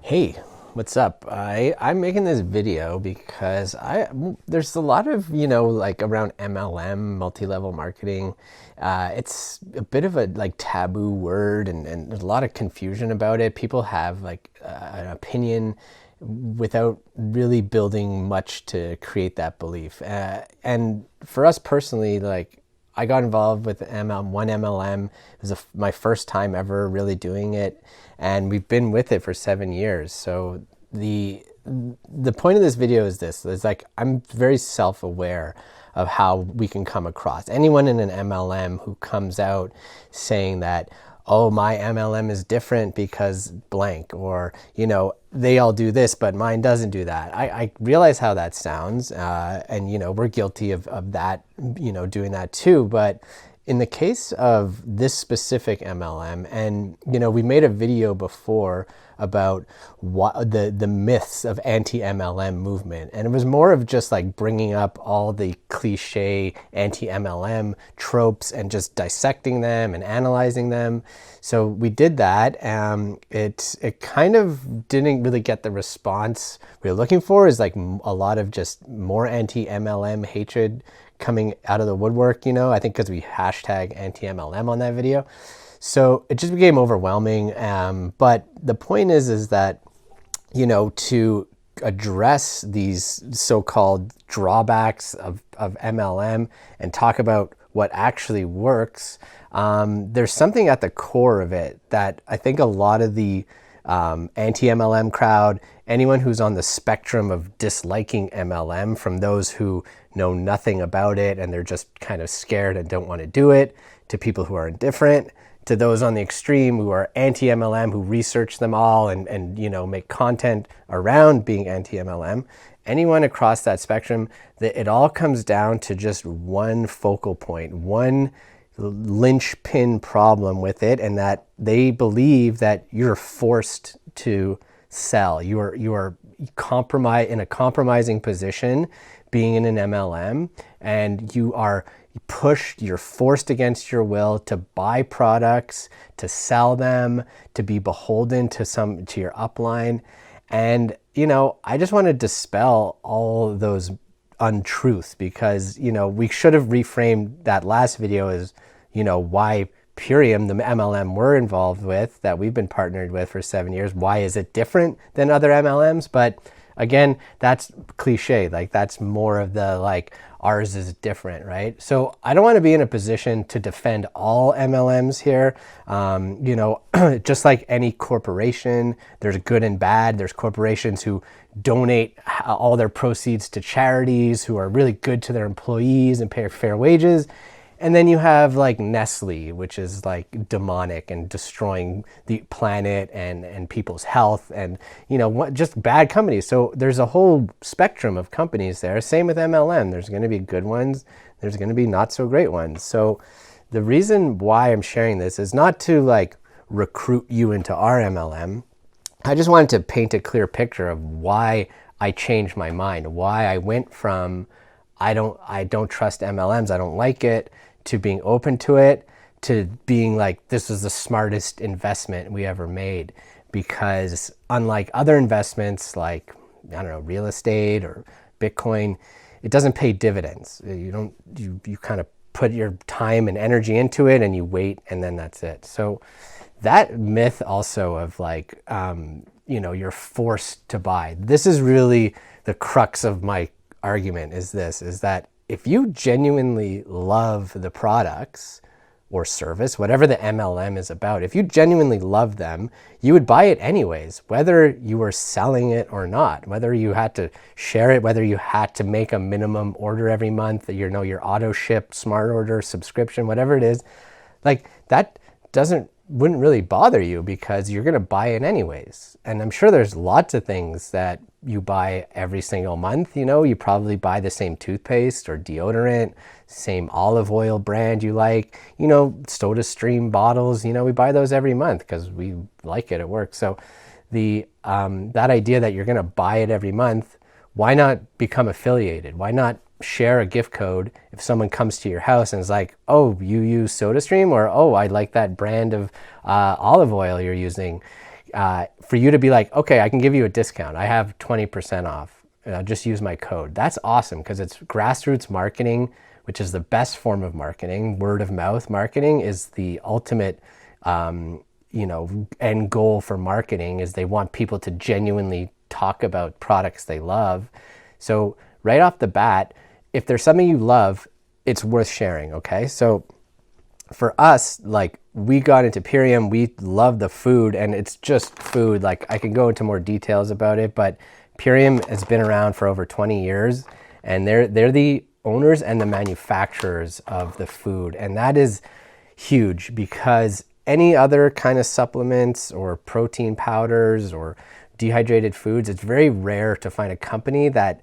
Hey, what's up? I'm making this video because there's a lot of, like around MLM, multi-level marketing. It's a bit of a like taboo word and there's a lot of confusion about it. People have like an opinion without really building much to create that belief. And for us personally, like I got involved with one MLM. It was my first time ever really doing it, and we've been with it for 7 years. So the point of this video is this: it's like I'm very self-aware of how we can come across. Anyone in an MLM who comes out saying that, oh, my MLM is different because blank, or, they all do this, but mine doesn't do that. I realize how that sounds. And, we're guilty of that, doing that too. But in the case of this specific MLM, and, we made a video before about what the myths of anti-MLM movement. And it was more of just like bringing up all the cliche anti-MLM tropes and just dissecting them and analyzing them. So we did that. It kind of didn't really get the response we were looking for. Is like a lot of just more anti-MLM hatred coming out of the woodwork, I think because we hashtag anti-MLM on that video. So it just became overwhelming. But the point is that, to address these so-called drawbacks of MLM and talk about what actually works, there's something at the core of it that I think a lot of the anti-MLM crowd, anyone who's on the spectrum of disliking MLM, from those who know nothing about it and they're just kind of scared and don't want to do it, to people who are indifferent, to those on the extreme who are anti-MLM, who research them all and make content around being anti-MLM. Anyone across that spectrum, that it all comes down to just one focal point, one linchpin problem with it, and that they believe that you're forced to sell. You are in a compromising position being in an MLM, and you are pushed, you're forced against your will to buy products, to sell them, to be beholden to your upline. And, I just want to dispel all of those untruths, because, we should have reframed that last video as, why Purium, the MLM we're involved with, that we've been partnered with for 7 years, why is it different than other MLMs? But again, that's cliche. Like, that's more of the like, ours is different, right? So I don't want to be in a position to defend all MLMs here. Just like any corporation, there's good and bad. There's corporations who donate all their proceeds to charities, who are really good to their employees and pay fair wages. And then you have like Nestle, which is like demonic and destroying the planet and people's health, and just bad companies. So there's a whole spectrum of companies there. Same with MLM. There's going to be good ones. There's going to be not so great ones. So the reason why I'm sharing this is not to like recruit you into our MLM. I just wanted to paint a clear picture of why I changed my mind, why I went from I don't trust MLMs, I don't like it, to being open to it, to being like, this was the smartest investment we ever made. Because unlike other investments like, I don't know, real estate or Bitcoin, it doesn't pay dividends. You kind of put your time and energy into it and you wait, and then that's it. So that myth also of like, you're forced to buy. This is really the crux of my argument, is that if you genuinely love the products or service, whatever the MLM is about, if you genuinely love them, you would buy it anyways, whether you were selling it or not, whether you had to share it, whether you had to make a minimum order every month, your auto ship, smart order, subscription, whatever it is, like that wouldn't really bother you, because you're going to buy it anyways. And I'm sure there's lots of things that you buy every single month. You probably buy the same toothpaste or deodorant, same olive oil brand you like, Soda Stream bottles, we buy those every month because we like it at work. So that idea that you're going to buy it every month, why not become affiliated? Why not share a gift code if someone comes to your house and is like, oh, you use SodaStream, or oh, I like that brand of olive oil you're using. for you to be like, okay, I can give you a discount. I have 20% off. Just use my code. That's awesome because it's grassroots marketing, which is the best form of marketing. Word of mouth marketing is the ultimate, end goal for marketing, is they want people to genuinely talk about products they love. So right off the bat, if there's something you love, it's worth sharing, okay? So for us, like, we got into Purium, we love the food, and it's just food. Like, I can go into more details about it, but Purium has been around for over 20 years, and they're the owners and the manufacturers of the food. And that is huge, because any other kind of supplements or protein powders or dehydrated foods, it's very rare to find a company that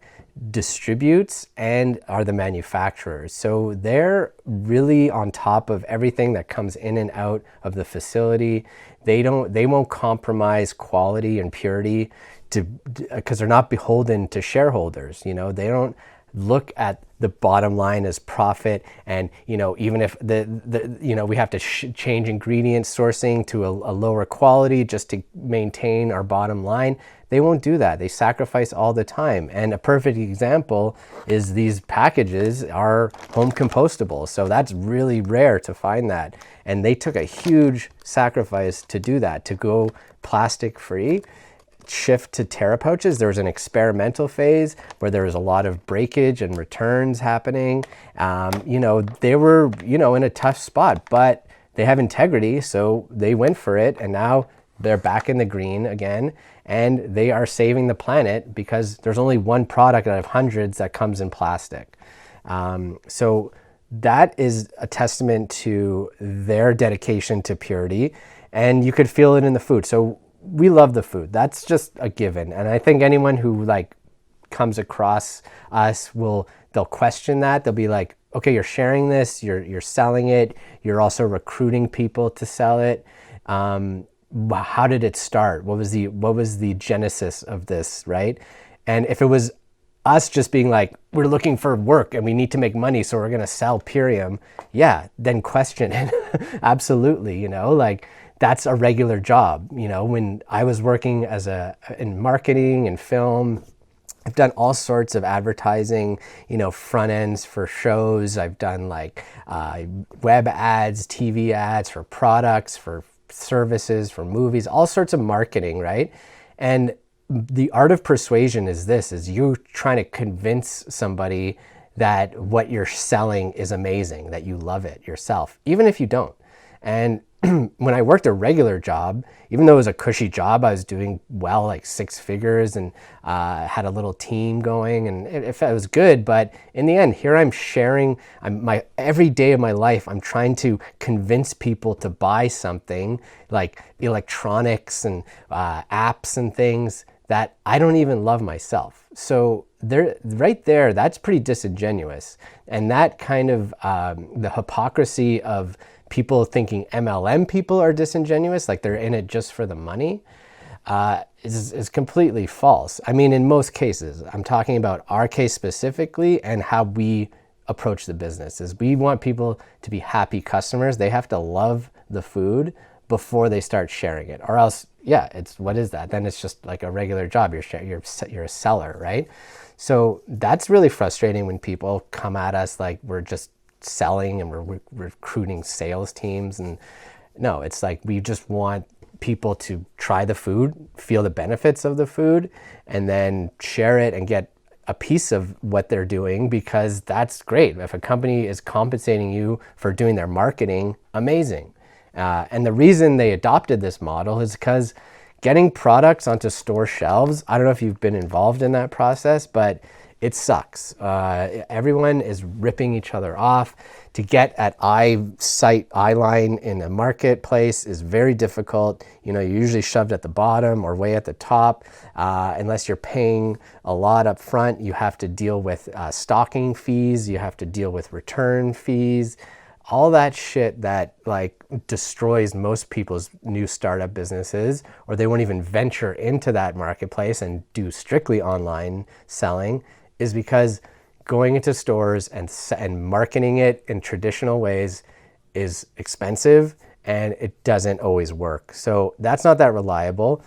distributes and are the manufacturers. So they're really on top of everything that comes in and out of the facility. They won't compromise quality and purity because they're not beholden to shareholders. They don't look at the bottom line as profit, and even if we have to change ingredient sourcing to a lower quality just to maintain our bottom line, they won't do that. They sacrifice all the time. And a perfect example is these packages are home compostable, so that's really rare to find that. And they took a huge sacrifice to do that, to go plastic free, shift to Terra pouches. There was an experimental phase where there was a lot of breakage and returns happening. They were, in a tough spot, but they have integrity, so they went for it, and now they're back in the green again, and they are saving the planet because there's only one product out of hundreds that comes in plastic. So that is a testament to their dedication to purity, and you could feel it in the food. So we love the food. That's just a given. And I think anyone who comes across us they'll question that. They'll be like, okay, you're sharing this, you're selling it, you're also recruiting people to sell it. How did it start? What was the genesis of this, right? And if it was us just being like, we're looking for work and we need to make money, so we're going to sell Purium, yeah, then question it. Absolutely, that's a regular job. When I was working in marketing and film, I've done all sorts of advertising, front ends for shows. I've done web ads, TV ads for products, for services, for movies, all sorts of marketing, right? And the art of persuasion is you trying to convince somebody that what you're selling is amazing, that you love it yourself, even if you don't. And when I worked a regular job, even though it was a cushy job, I was doing well, like 6 figures, and had a little team going, and it was good. But in the end, here I'm sharing every day of my life, I'm trying to convince people to buy something like electronics and apps and things that I don't even love myself. So right there, that's pretty disingenuous. And that kind of the hypocrisy of people thinking MLM people are disingenuous, like they're in it just for the money, is completely false. I mean, in most cases, I'm talking about our case specifically and how we approach the business. Is we want people to be happy customers. They have to love the food before they start sharing it, or else, yeah, what is that? Then it's just like a regular job. You're a seller, right? So that's really frustrating when people come at us like we're just selling and we're recruiting sales teams. And no, it's like we just want people to try the food, feel the benefits of the food, and then share it and get a piece of what they're doing, because that's great. If a company is compensating you for doing their marketing, amazing. And the reason they adopted this model is because getting products onto store shelves, I don't know if you've been involved in that process, but it sucks. Everyone is ripping each other off. To get at eye line in a marketplace is very difficult. You're usually shoved at the bottom or way at the top. Unless you're paying a lot up front, you have to deal with stocking fees. You have to deal with return fees. All that shit that destroys most people's new startup businesses, or they won't even venture into that marketplace and do strictly online selling, is because going into stores and marketing it in traditional ways is expensive and it doesn't always work. So that's not that reliable.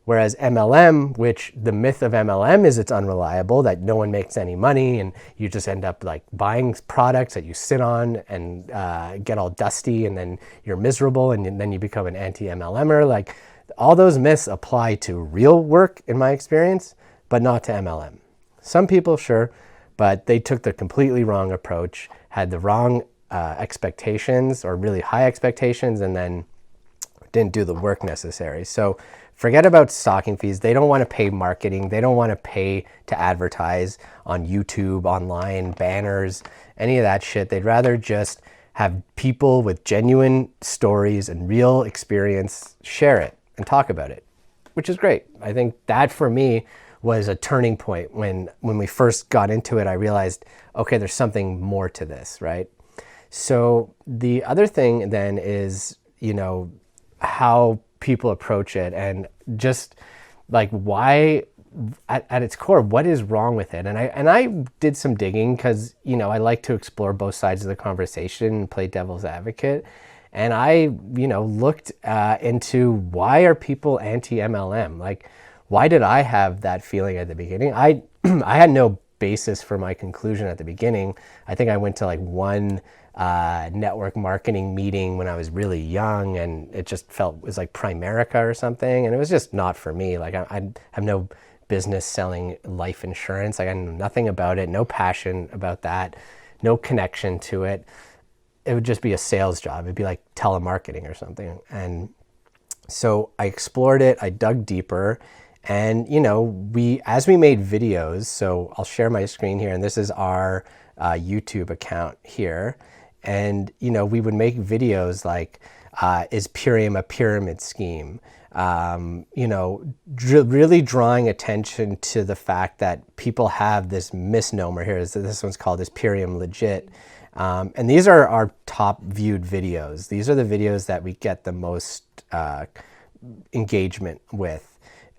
Whereas MLM, which the myth of MLM is it's unreliable, that no one makes any money and you just end up like buying products that you sit on and get all dusty and then you're miserable and then you become an anti-MLMer. Like all those myths apply to real work in my experience, but not to MLM. Some people, sure, but they took the completely wrong approach, had the wrong expectations or really high expectations, and then didn't do the work necessary. So forget about stalking fees. They don't want to pay marketing. They don't want to pay to advertise on YouTube, online, banners, any of that shit. They'd rather just have people with genuine stories and real experience share it and talk about it, which is great. I think that for me was a turning point. When we first got into it, I realized, okay, there's something more to this, right? So the other thing then is, how people approach it and just like why at its core, what is wrong with it? And I did some digging because, I like to explore both sides of the conversation and play devil's advocate. And I, looked into why are people anti-MLM? Like, why did I have that feeling at the beginning? I had no basis for my conclusion at the beginning. I think I went to like one network marketing meeting when I was really young, and it just it was like Primerica or something, and it was just not for me. Like I have no business selling life insurance. I know nothing about it, no passion about that, no connection to it. It would just be a sales job. It'd be like telemarketing or something. And so I explored it, I dug deeper, and as we made videos, so I'll share my screen here, and this is our YouTube account here. And, we would make videos like, is Purium a pyramid scheme? Really drawing attention to the fact that people have this misnomer here. This one's called, is Purium legit? And these are our top viewed videos. These are the videos that we get the most engagement with.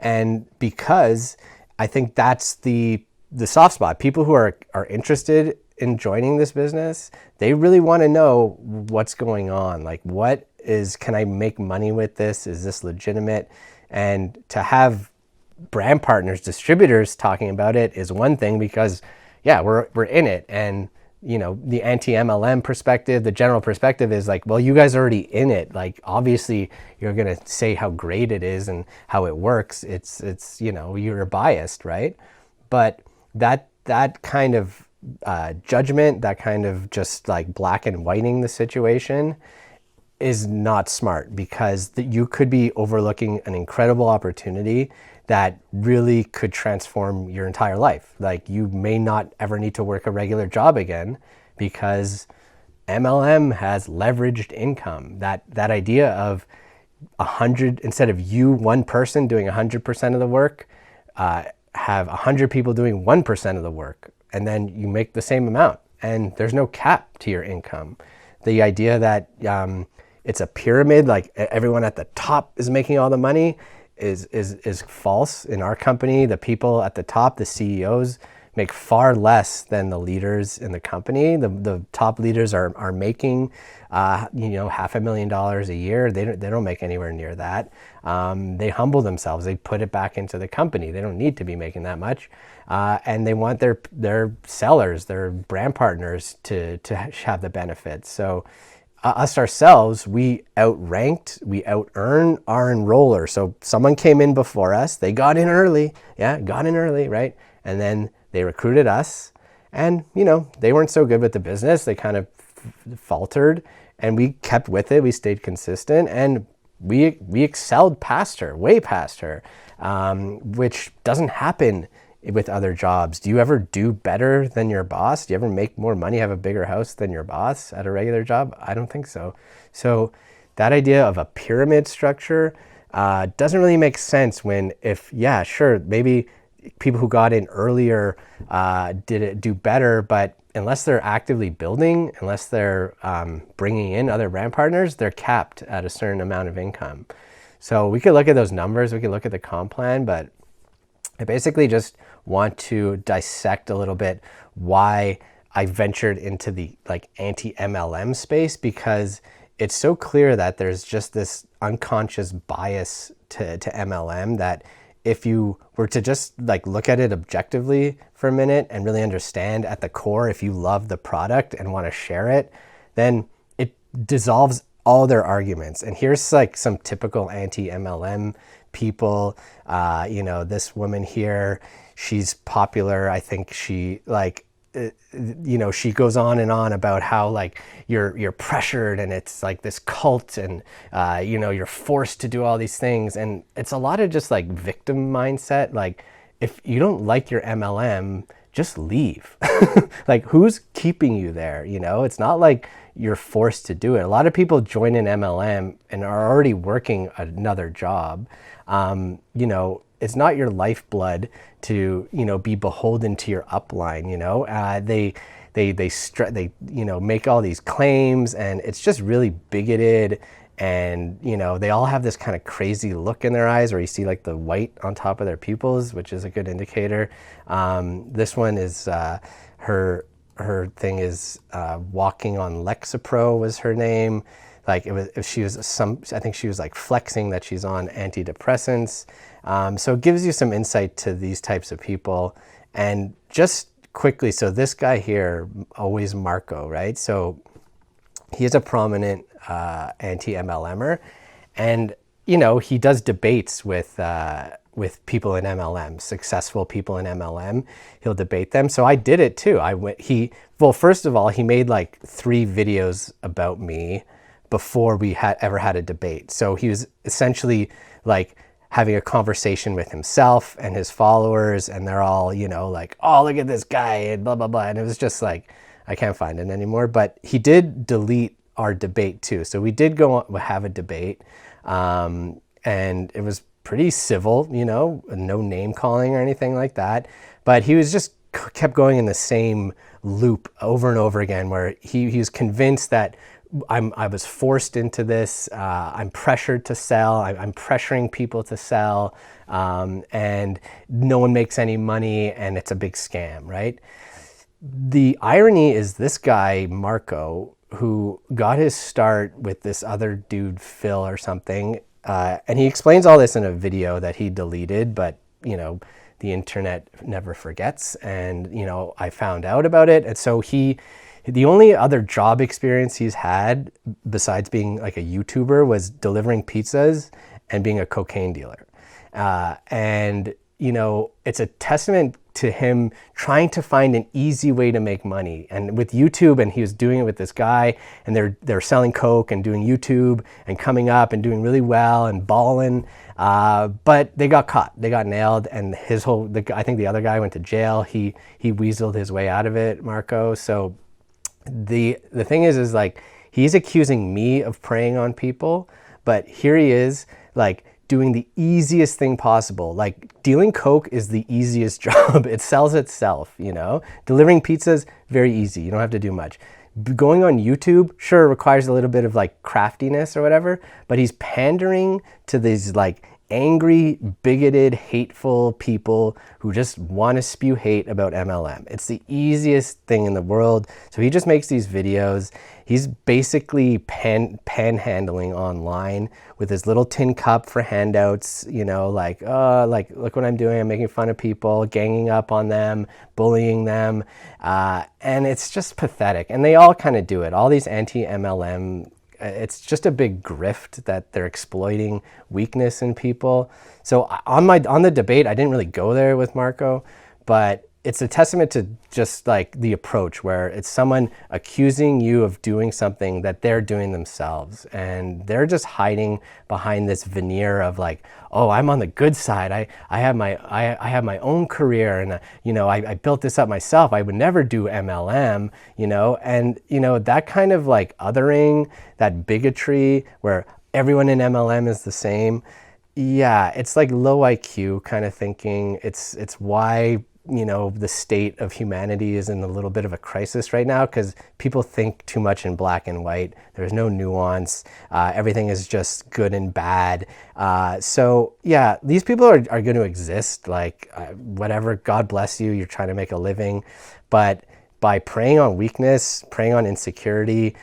And because I think that's the soft spot, people who are interested in joining this business, they really want to know what's going on. Like, can I make money with this? Is this legitimate? And to have brand partners, distributors talking about it is one thing, because yeah, we're in it. And the anti-MLM perspective, the general perspective is like, well, you guys are already in it. Like, obviously you're going to say how great it is and how it works. It's you're biased, right? But that kind of judgment, that kind of just like black and whiting the situation is not smart, because you could be overlooking an incredible opportunity that really could transform your entire life. Like, you may not ever need to work a regular job again because MLM has leveraged income. That idea of 100, instead of one person doing 100% of the work, have 100 people doing 1% of the work, and then you make the same amount, and there's no cap to your income. The idea that it's a pyramid, like everyone at the top is making all the money, is false. In our company, the people at the top, the CEOs, make far less than the leaders in the company. The top leaders are making $500,000 a year. They don't make anywhere near that. They humble themselves. They put it back into the company. They don't need to be making that much. And they want their sellers, their brand partners to have the benefits. So us ourselves, we outranked, we out-earn our enroller. So someone came in before us, they got in early, right? And then they recruited us, and they weren't so good with the business. They kind of faltered, and we kept with it. We stayed consistent, and we excelled past her, way past her, which doesn't happen with other jobs. Do you ever do better than your boss? Do you ever make more money, have a bigger house than your boss at a regular job? I don't think so. So that idea of a pyramid structure doesn't really make sense maybe people who got in earlier do better, but unless they're actively building, unless they're bringing in other brand partners, they're capped at a certain amount of income. So we could look at those numbers, we could look at the comp plan, but I basically just want to dissect a little bit why I ventured into the anti-MLM space, because it's so clear that there's just this unconscious bias to MLM that if you were to just like look at it objectively for a minute and really understand at the core, if you love the product and want to share it, then it dissolves all their arguments. And here's like some typical anti-MLM people. This woman here, she's popular. I think she like, she goes on and on about how like you're pressured and it's like this cult and you're forced to do all these things, and it's a lot of just like victim mindset. Like if you don't like your MLM, just leave. Like who's keeping you there? It's not like you're forced to do it. A lot of people join an MLM and are already working another job. It's not your lifeblood to, be beholden to your upline. They make all these claims, and it's just really bigoted. And, they all have this kind of crazy look in their eyes where you see like the white on top of their pupils, which is a good indicator. This one is, her thing is walking on Lexapro was her name. Like I think she was like flexing that she's on antidepressants. So it gives you some insight to these types of people. And just quickly, so this guy here, always Marco, right? So he is a prominent anti-MLMer, and he does debates with people in MLM, successful people in MLM. He'll debate them. So I did it too. First of all, he made like 3 videos about me before we ever had a debate. So he was essentially like having a conversation with himself and his followers, and they're all, like, oh, look at this guy and blah, blah, blah. And it was just like, I can't find it anymore. But he did delete our debate too. So we did go on, have a debate, and it was pretty civil, no name calling or anything like that. But he was just kept going in the same loop over and over again, where he was convinced that I was forced into this. I'm pressured to sell. I'm pressuring people to sell, and no one makes any money, and it's a big scam, right? The irony is this guy, Marco, who got his start with this other dude, Phil or something, and he explains all this in a video that he deleted, but, the internet never forgets, and, I found out about it, and so the only other job experience he's had besides being like a YouTuber was delivering pizzas and being a cocaine dealer. And, it's a testament to him trying to find an easy way to make money. And with YouTube, and he was doing it with this guy, and they're selling coke and doing YouTube and coming up and doing really well and balling. But they got caught, they got nailed, and I think the other guy went to jail. He weaseled his way out of it, Marco. So the thing is like, he's accusing me of preying on people, but here he is like doing the easiest thing possible. Like dealing coke is the easiest job. It sells itself, delivering pizzas, very easy. You don't have to do much. Going on YouTube, sure, requires a little bit of like craftiness or whatever, but he's pandering to these like angry, bigoted, hateful people who just want to spew hate about MLM. It's the easiest thing in the world. So he just makes these videos. He's basically panhandling online with his little tin cup for handouts, like, oh, like, look what I'm doing. I'm making fun of people, ganging up on them, bullying them. And it's just pathetic. And they all kind of do it. All these anti-MLM, it's just a big grift that they're exploiting weakness in people. So on the debate, I didn't really go there with Marco, but it's a testament to just like the approach where it's someone accusing you of doing something that they're doing themselves, and they're just hiding behind this veneer of like, oh, I'm on the good side. I have my own career, and I built this up myself. I would never do MLM, and that kind of like othering, that bigotry where everyone in MLM is the same. Yeah, it's like low IQ kind of thinking. It's why the state of humanity is in a little bit of a crisis right now, because people think too much in black and white. There's no nuance. Everything is just good and bad. So yeah, these people are going to exist. Like whatever, God bless you. You're trying to make a living, but by preying on weakness, preying on insecurity,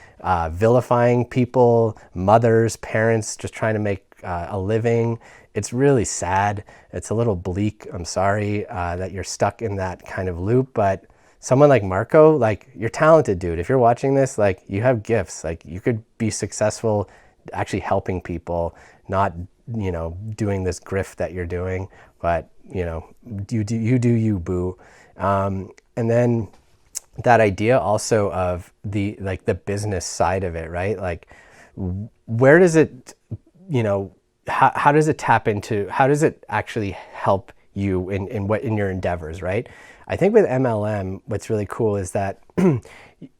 vilifying people, mothers, parents, just trying to make a living. It's really sad. It's a little bleak. I'm sorry that you're stuck in that kind of loop, but someone like Marco, like, you're talented, dude. If you're watching this, like, you have gifts. Like, you could be successful actually helping people, not, doing this grift that you're doing, but, you do you, boo. And then that idea also of the business side of it, right? Like, where does it, how does it tap into, how does it actually help you in your endeavors, right? I think with MLM, what's really cool is that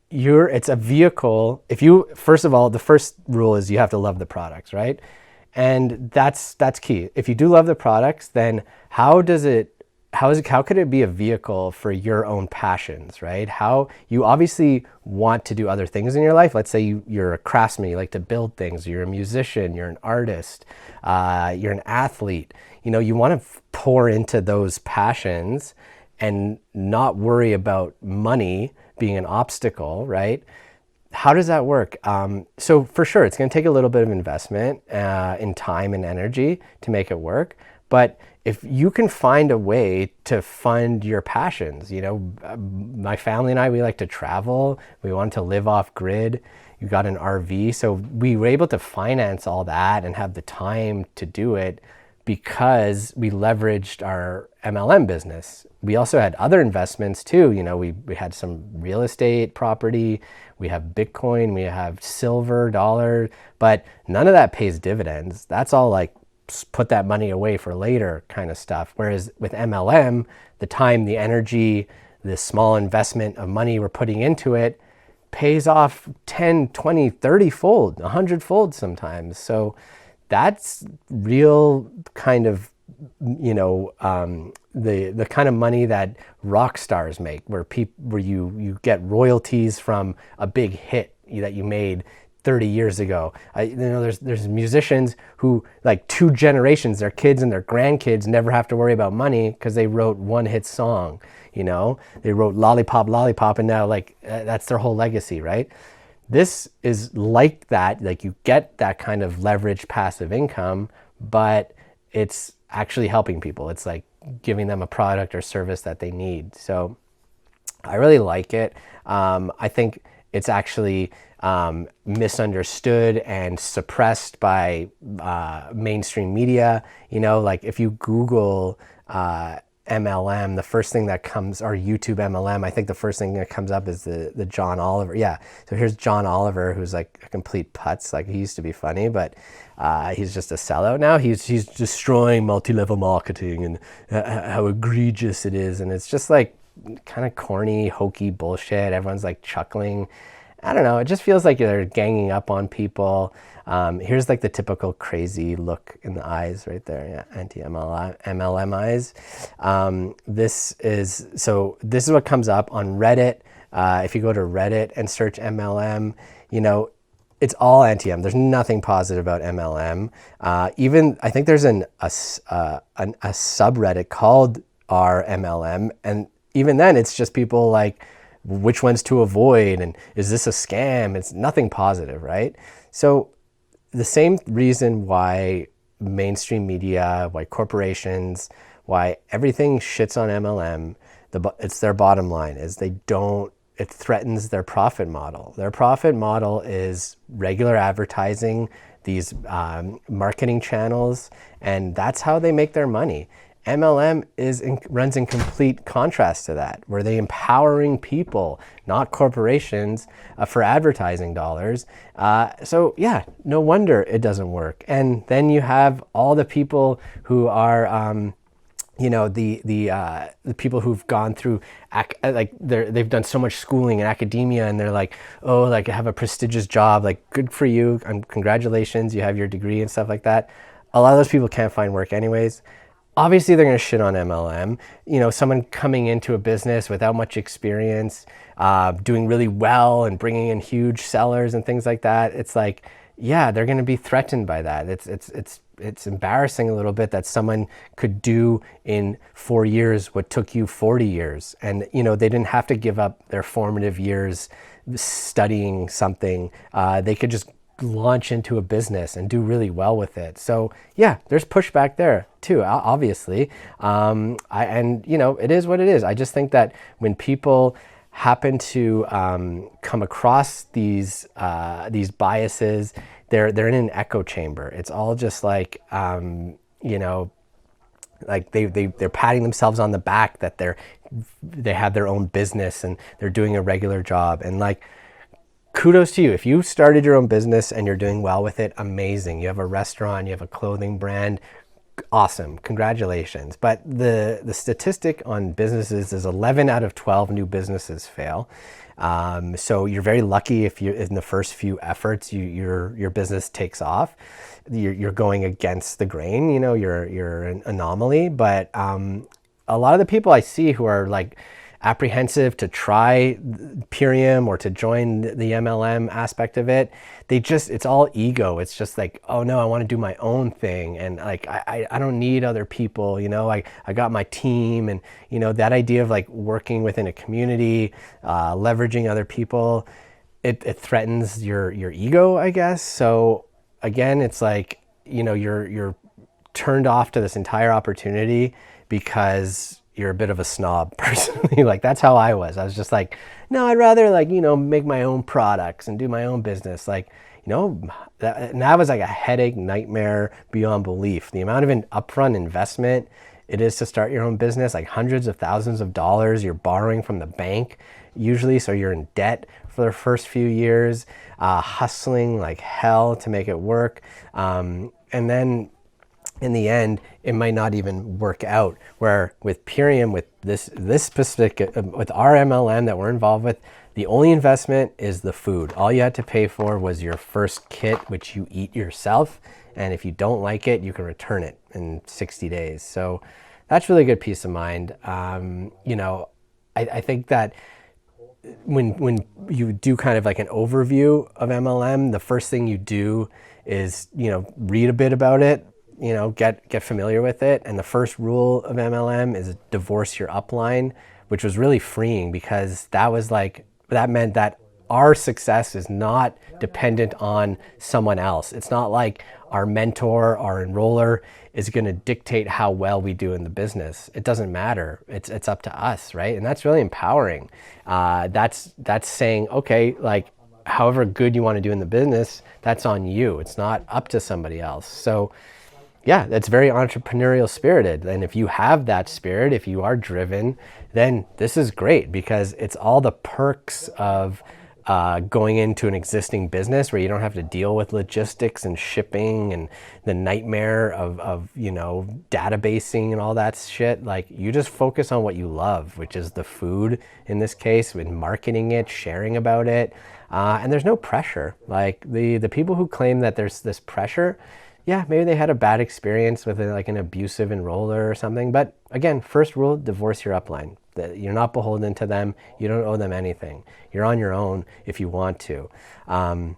it's a vehicle. If you, first of all, the first rule is you have to love the products, right? And that's key. If you do love the products, then how could it be a vehicle for your own passions, right? How you obviously want to do other things in your life. Let's say you're a craftsman, you like to build things, you're a musician, you're an artist, you're an athlete. You want to pour into those passions and not worry about money being an obstacle, right? How does that work? So for sure, it's going to take a little bit of investment in time and energy to make it work. But if you can find a way to fund your passions, my family and I, we like to travel. We want to live off grid. You got an RV. So we were able to finance all that and have the time to do it because we leveraged our MLM business. We also had other investments too. We had some real estate property, we have Bitcoin, we have silver, dollar, but none of that pays dividends. That's all like put that money away for later kind of stuff. Whereas with MLM, the time, the energy, the small investment of money we're putting into it pays off 10, 20, 30 fold, 100 fold sometimes. So that's real kind of, the kind of money that rock stars make, where you get royalties from a big hit that you made 30 years ago. There's musicians who, like, 2 generations, their kids and their grandkids never have to worry about money because they wrote one hit song. They wrote Lollipop, Lollipop, and now that's their whole legacy, right? This is like that, like you get that kind of leveraged passive income, but it's actually helping people. It's like giving them a product or service that they need. So I really like it. I think it's actually misunderstood and suppressed by mainstream media. Like if you Google MLM, the first thing that comes, or YouTube MLM, I think the first thing that comes up is the John Oliver. Yeah, so here's John Oliver, who's like a complete putz. Like, he used to be funny, but he's just a sellout now. He's destroying multi-level marketing and how egregious it is, and it's just like kind of corny, hokey bullshit. Everyone's like chuckling. I don't know. It just feels like they're ganging up on people. Here's like the typical crazy look in the eyes right there. Yeah, anti-MLM eyes. This is what comes up on Reddit. If you go to Reddit and search MLM, it's all anti-M. There's nothing positive about MLM. Even I think there's a subreddit called r/MLM, and even then it's just people like, which ones to avoid, and is this a scam? It's nothing positive, right? So the same reason why mainstream media, why corporations, why everything shits on MLM, it's their bottom line, is it threatens their profit model. Their profit model is regular advertising, these marketing channels, and that's how they make their money. MLM runs in complete contrast to that, where they're empowering people, not corporations, for advertising dollars. So yeah, no wonder it doesn't work. And then you have all the people who are, the people who've gone through, they've done so much schooling in academia, and they're like, oh, like, have a prestigious job, like, good for you, and congratulations, you have your degree and stuff like that. A lot of those people can't find work anyways. Obviously, they're going to shit on MLM. Someone coming into a business without much experience, doing really well and bringing in huge sellers and things like that. It's like, yeah, they're going to be threatened by that. It's it's embarrassing a little bit that someone could do in 4 years what took you 40 years. And, you know, they didn't have to give up their formative years studying something. They could just launch into a business and do really well with it. So yeah, there's pushback there too, obviously. And you know, it is what it is. I just think that when people happen to come across these biases, they're in an echo chamber. It's all just like, you know, like they're patting themselves on the back that they have their own business and they're doing a regular job. And like, kudos to you. If you started your own business and you're doing well with it, amazing. You have a restaurant, you have a clothing brand, awesome. Congratulations. But the statistic on businesses is 11 out of 12 new businesses fail. So you're very lucky if you in the first few efforts your business takes off. You're going against the grain, you know, you're an anomaly. But a lot of the people I see who are like apprehensive to try Purium or to join the MLM aspect of it, it's all ego. It's just like, oh no, I want to do my own thing. And like, I don't need other people, you know, I got my team. And, you know, that idea of like working within a community, leveraging other people, it threatens your ego, I guess. So again, it's like, you know, you're turned off to this entire opportunity because you're a bit of a snob personally. Like that's how I was. I was just like, no, I'd rather like, you know, make my own products and do my own business. Like, you know, that was like a headache nightmare beyond belief. The amount of an upfront investment it is to start your own business, like hundreds of thousands of dollars you're borrowing from the bank usually. So you're in debt for the first few years, hustling like hell to make it work. And then in the end, it might not even work out. Where with Purium, with this specific, with our MLM that we're involved with, the only investment is the food. All you had to pay for was your first kit, which you eat yourself. And if you don't like it, you can return it in 60 days. So that's really good peace of mind. You know, I think that when you do kind of like an overview of MLM, the first thing you do is, you know, read a bit about it, you know, get familiar with it. And the first rule of MLM is divorce your upline, which was really freeing because that meant that our success is not dependent on someone else. It's not like our mentor, our enroller is going to dictate how well we do in the business. It doesn't matter. It's up to us, right? And that's really empowering. That's saying, okay, like however good you want to do in the business, that's on you. It's not up to somebody else. So yeah, that's very entrepreneurial spirited. And if you have that spirit, if you are driven, then this is great because it's all the perks of going into an existing business where you don't have to deal with logistics and shipping and the nightmare of you know, databasing and all that shit. Like you just focus on what you love, which is the food in this case, with marketing it, sharing about it. And there's no pressure. Like the people who claim that there's this pressure, yeah, maybe they had a bad experience with like an abusive enroller or something. But again, first rule, divorce your upline. You're not beholden to them. You don't owe them anything. You're on your own if you want to. And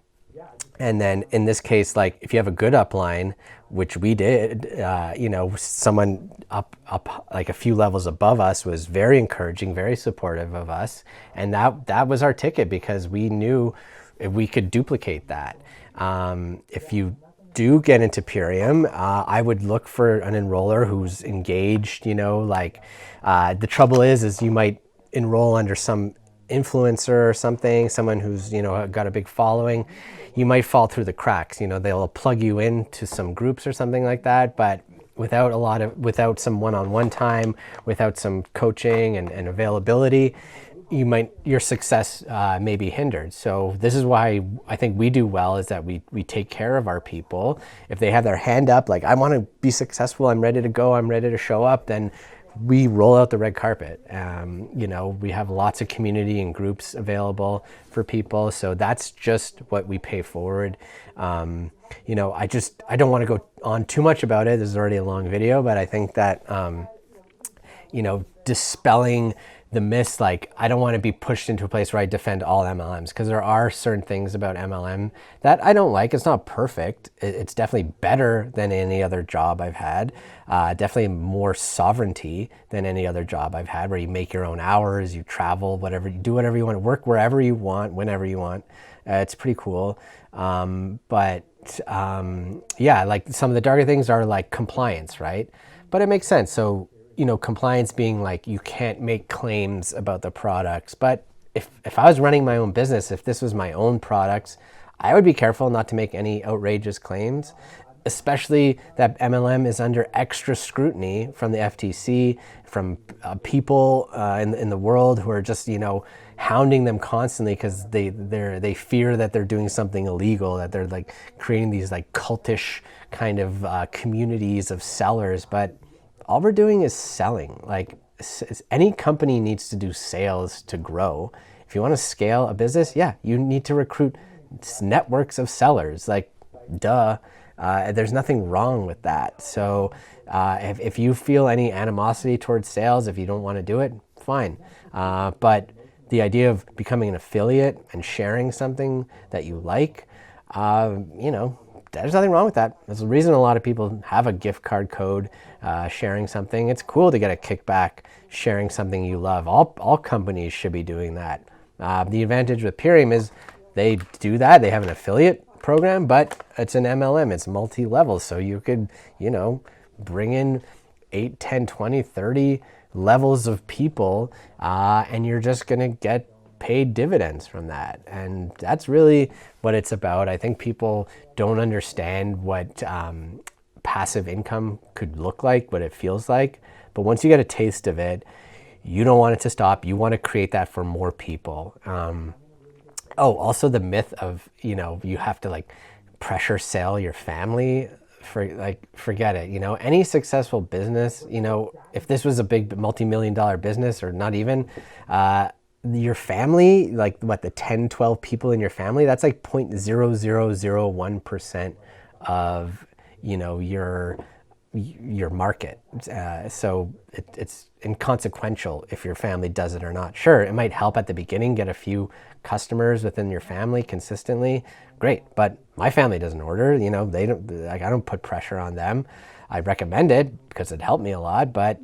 then in this case, like if you have a good upline, which we did, you know, someone up like a few levels above us was very encouraging, very supportive of us. And that was our ticket because we knew if we could duplicate that. If you do get into Purium, I would look for an enroller who's engaged, you know, like the trouble is you might enroll under some influencer or something, someone who's, you know, got a big following. You might fall through the cracks, you know, they'll plug you into some groups or something like that, but without some one-on-one time, without some coaching and availability, your success may be hindered. So this is why I think we do well, is that we take care of our people. If they have their hand up, like I want to be successful, I'm ready to go, I'm ready to show up, then we roll out the red carpet. You know, we have lots of community and groups available for people. So that's just what we pay forward. You know, I don't want to go on too much about it. This is already a long video, but I think that, dispelling the myths. Like, I don't want to be pushed into a place where I defend all MLMs, because there are certain things about MLM that I don't like. It's not perfect. It's definitely better than any other job I've had. Definitely more sovereignty than any other job I've had, where you make your own hours, you travel, whatever, you do whatever you want, work wherever you want, whenever you want. It's pretty cool. Yeah, like some of the darker things are like compliance, right? But it makes sense. So, compliance being like, you can't make claims about the products. But if I was running my own business, if this was my own products, I would be careful not to make any outrageous claims, especially that MLM is under extra scrutiny from the FTC, from people in the world who are just, hounding them constantly because they fear that they're doing something illegal, that they're like creating these like cultish kind of communities of sellers. But all we're doing is selling. Like, any company needs to do sales to grow. If you want to scale a business, yeah, you need to recruit networks of sellers. Like, duh. There's nothing wrong with that. So if you feel any animosity towards sales, if you don't want to do it, fine. But the idea of becoming an affiliate and sharing something that you like, there's nothing wrong with that. There's a reason a lot of people have a gift card code, sharing something. It's cool to get a kickback sharing something you love. All companies should be doing that. The advantage with Purium is they do that. They have an affiliate program, but it's an MLM. It's multi-level. So you could, bring in 8, 10, 20, 30 levels of people, and you're just going to get paid dividends from that. And that's really what it's about. I think people don't understand what passive income could look like, what it feels like. But once you get a taste of it, you don't want it to stop. You want to create that for more people. Also the myth of, you have to like pressure sell your family. Forget it. Any successful business, if this was a big multi-million-dollar business, or not even, your family, like the 10, 12 people in your family, that's like 0.0001% of, your market. So it's inconsequential if your family does it or not. Sure, it might help at the beginning, get a few customers within your family consistently. Great, but my family doesn't order. They don't. Like, I don't put pressure on them. I recommend it because it helped me a lot. But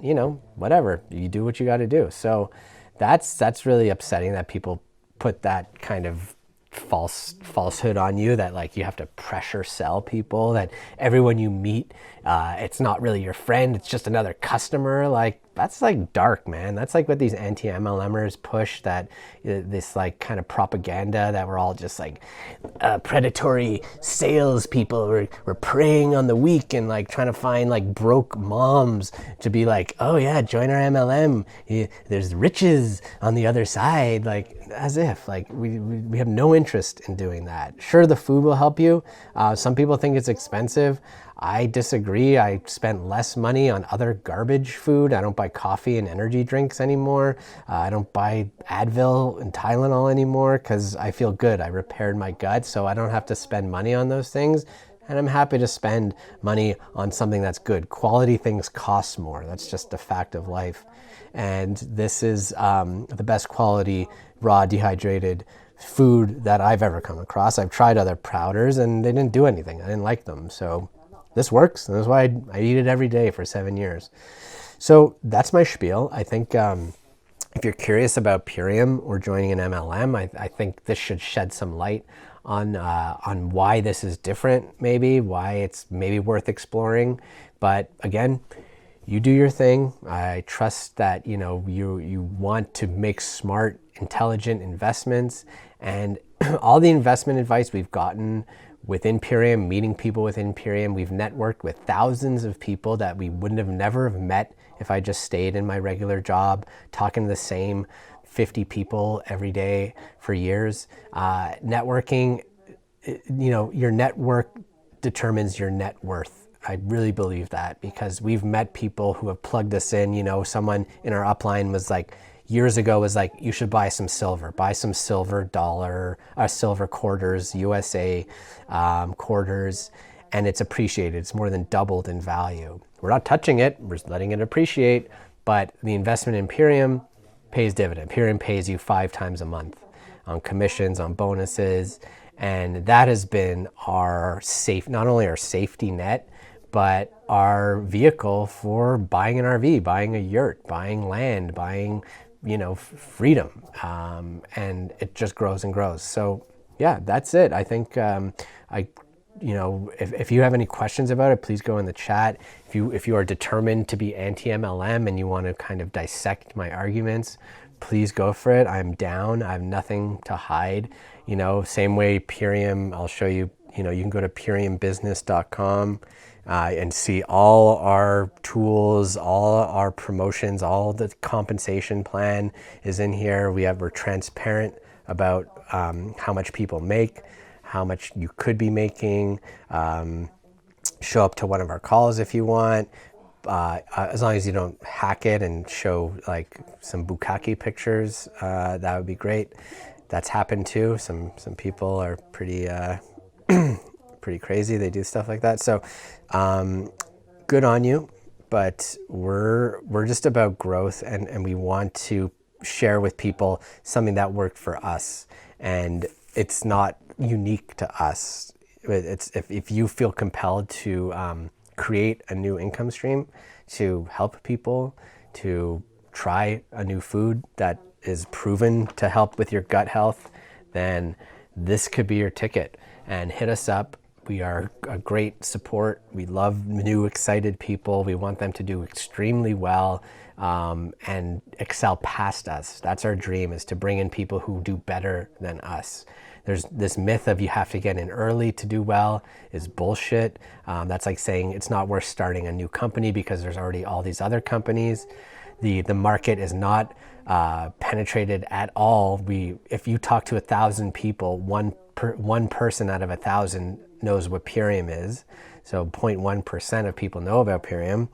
whatever, you do what you got to do. So that's really upsetting that people put that kind of falsehood on you, that like you have to pressure sell people, that everyone you meet, it's not really your friend, it's just another customer. Like, that's like dark, man. That's like what these anti-MLMers push, that this like kind of propaganda that we're all just like predatory salespeople. We're preying on the weak and like trying to find like broke moms to be like, oh yeah, join our MLM. There's riches on the other side. Like, as if like we have no interest in doing that. Sure, the food will help you. Some people think it's expensive. I disagree. I spent less money on other garbage food. I don't buy coffee and energy drinks anymore. I don't buy Advil and Tylenol anymore because I feel good. I repaired my gut, so I don't have to spend money on those things. And I'm happy to spend money on something that's good. Quality things cost more. That's just a fact of life. And this is the best quality raw dehydrated food that I've ever come across. I've tried other powders and they didn't do anything. I didn't like them. So this works, and that's why I eat it every day for 7 years. So that's my spiel. I think if you're curious about Purium or joining an MLM, I think this should shed some light on why this is different, maybe why it's maybe worth exploring. But again, you do your thing. I trust that you want to make smart, intelligent investments, and all the investment advice we've gotten within Purium, meeting people within Purium. We've networked with thousands of people that we wouldn't have never have met if I just stayed in my regular job, talking to the same 50 people every day for years. Networking, your network determines your net worth. I really believe that, because we've met people who have plugged us in. Someone in our upline was like, years ago, was like, you should buy some silver dollar, silver quarters, USA quarters, and it's appreciated. It's more than doubled in value. We're not touching it, we're just letting it appreciate, but the investment in Purium pays dividend. Purium pays you 5 times a month on commissions, on bonuses, and that has been our not only our safety net, but our vehicle for buying an RV, buying a yurt, buying land, buying, freedom, and it just grows and grows. So yeah, that's it. I think if you have any questions about it, please go in the chat. If you are determined to be anti-MLM and you want to kind of dissect my arguments, please go for it. I'm down. I have nothing to hide. Same way Purium, I'll show you, you can go to puriumbusiness.com and see all our tools, all our promotions, all the compensation plan is in here. We're transparent about how much people make, how much you could be making. Show up to one of our calls if you want, as long as you don't hack it and show like some bukkake pictures, that would be great. That's happened too. Some people are pretty pretty crazy. They do stuff like that. So good on you, but we're just about growth, and we want to share with people something that worked for us, and it's not unique to us. It's if you feel compelled to create a new income stream, to help people, to try a new food that is proven to help with your gut health, then this could be your ticket. And hit us up. We are a great support. We love new, excited people. We want them to do extremely well and excel past us. That's our dream, is to bring in people who do better than us. There's this myth of you have to get in early to do well is bullshit. That's like saying it's not worth starting a new company because there's already all these other companies. The market is not penetrated at all. If you talk to 1,000 people, one person out of 1,000 knows what Purium is. So 0.1% of people know about Purium.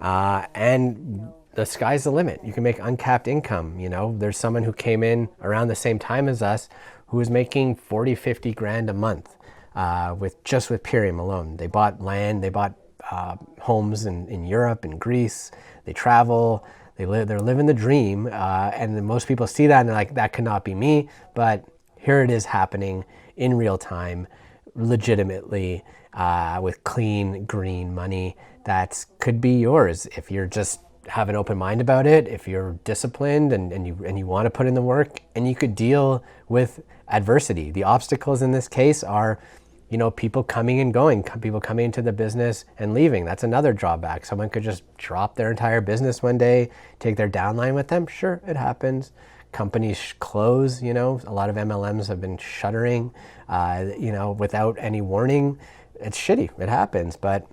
And the sky's the limit. You can make uncapped income. There's someone who came in around the same time as us who was making 40, 50 grand a month with Purium alone. They bought land, they bought homes in Europe and Greece. They travel, they're living the dream. And then most people see that and they're like, that cannot be me. But here it is happening in real time, legitimately, with clean, green money that could be yours if you're just have an open mind about it, if you're disciplined and you want to put in the work, and you could deal with adversity. The obstacles in this case are, people coming and going, people coming into the business and leaving. That's another drawback. Someone could just drop their entire business one day, take their downline with them. Sure, it happens. Companies close, a lot of MLMs have been shuttering, without any warning. It's shitty, it happens, but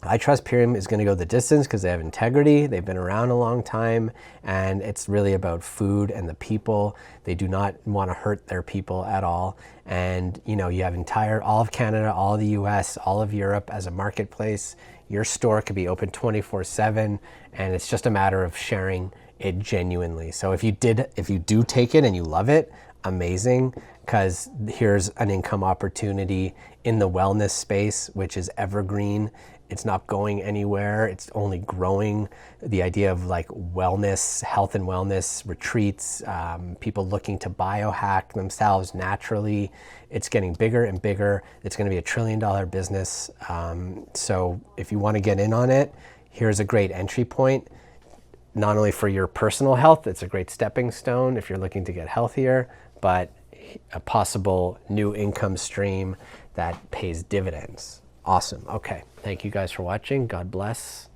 I trust Purium is going to go the distance because they have integrity. They've been around a long time, and it's really about food and the people. They do not want to hurt their people at all. And you have all of Canada, all of the US, all of Europe as a marketplace. Your store could be open 24/7, and it's just a matter of sharing it genuinely. So if you do take it and you love it, amazing, because here's an income opportunity in the wellness space, which is evergreen. It's not going anywhere. It's only growing. The idea of like wellness, health and wellness retreats, people looking to biohack themselves naturally. It's getting bigger and bigger. It's going to be $1 trillion business. So if you want to get in on it, here's a great entry point. Not only for your personal health, it's a great stepping stone if you're looking to get healthier, but a possible new income stream that pays dividends. Awesome. Okay. Thank you guys for watching. God bless.